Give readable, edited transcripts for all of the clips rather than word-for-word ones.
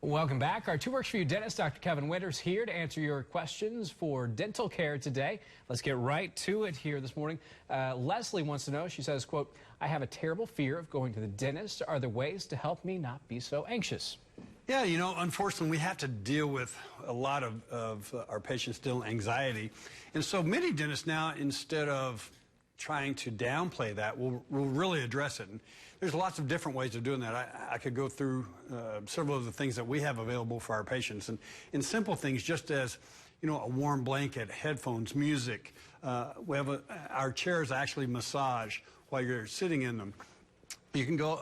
Welcome back. Our Two Works for You dentist, Dr. Kevin Winters, here to answer your questions for dental care today. Let's get right to it here this morning. Leslie wants to know, she says, quote, I have a terrible fear of going to the dentist. Are there ways to help me not be so anxious? Yeah, you know, unfortunately, we have to deal with a lot of our patients still anxiety. And so many dentists now, instead of trying to downplay that, will really address it. And there's lots of different ways of doing that. I could go through several of the things that we have available for our patients. And in simple things, just as, you know, a warm blanket, headphones, music. We have our chairs actually massage while you're sitting in them. You can go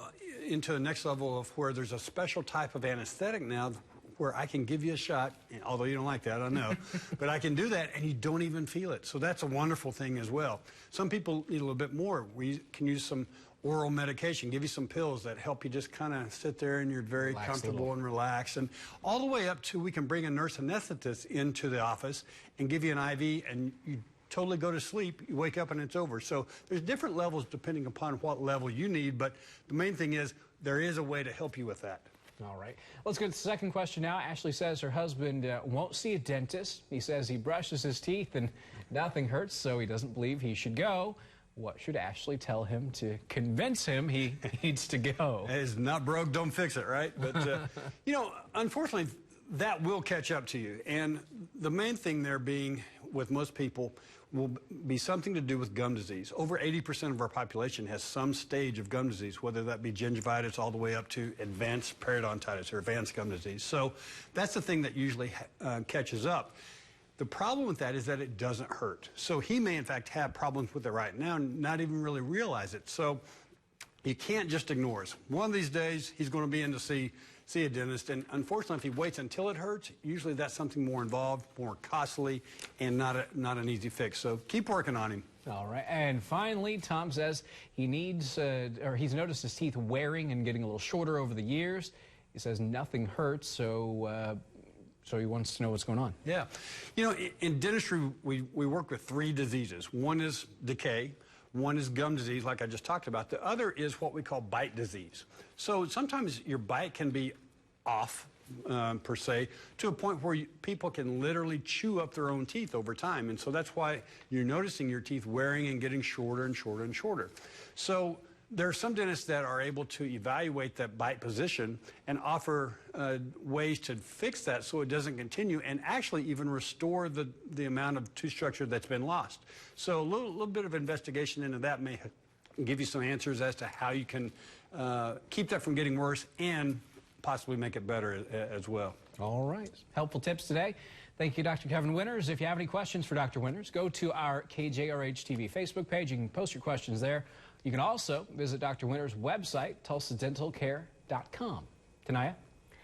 into the next level of where there's a special type of anesthetic now where I can give you a shot, although you don't like that, I know, but I can do that and you don't even feel it. So that's a wonderful thing as well. Some people need a little bit more. We can use some oral medication, give you some pills that help you just kind of sit there and you're very comfortable and relaxed. And all the way up to we can bring a nurse anesthetist into the office and give you an IV and you totally go to sleep, you wake up and it's over. So there's different levels depending upon what level you need, but the main thing is there is a way to help you with that. All right. Let's get to the second question now. Ashley says her husband won't see a dentist. He says he brushes his teeth and nothing hurts, so he doesn't believe he should go. What should Ashley tell him to convince him he needs to go? It's not broke, don't fix it, right? But, you know, unfortunately, that will catch up to you. And the main thing there being with most people will be something to do with gum disease. Over 80% of our population has some stage of gum disease, whether that be gingivitis all the way up to advanced periodontitis or advanced gum disease. So that's the thing that usually catches up. The problem with that is that it doesn't hurt. So he may, in fact, have problems with it right now and not even really realize it. So you can't just ignore it. One of these days, he's going to be in to see a dentist. And unfortunately, if he waits until it hurts, usually that's something more involved, more costly, and not an easy fix. So keep working on him. All right. And finally, Tom says he needs, or he's noticed his teeth wearing and getting a little shorter over the years. He says nothing hurts, so he wants to know what's going on. Yeah. You know, in dentistry, we work with 3 diseases. One is decay. One is gum disease, like I just talked about. The other is what we call bite disease. So sometimes your bite can be off, per se, to a point where people can literally chew up their own teeth over time. And so that's why you're noticing your teeth wearing and getting shorter and shorter and shorter. So there are some dentists that are able to evaluate that bite position and offer ways to fix that so it doesn't continue and actually even restore the amount of tooth structure that's been lost. So a little bit of investigation into that may give you some answers as to how you can keep that from getting worse and possibly make it better as well. All right. Helpful tips today. Thank you, Dr. Kevin Winters. If you have any questions for Dr. Winters, go to our KJRH TV Facebook page. You can post your questions there. You can also visit Dr. Winters' website, tulsadentalcare.com. Tanaya?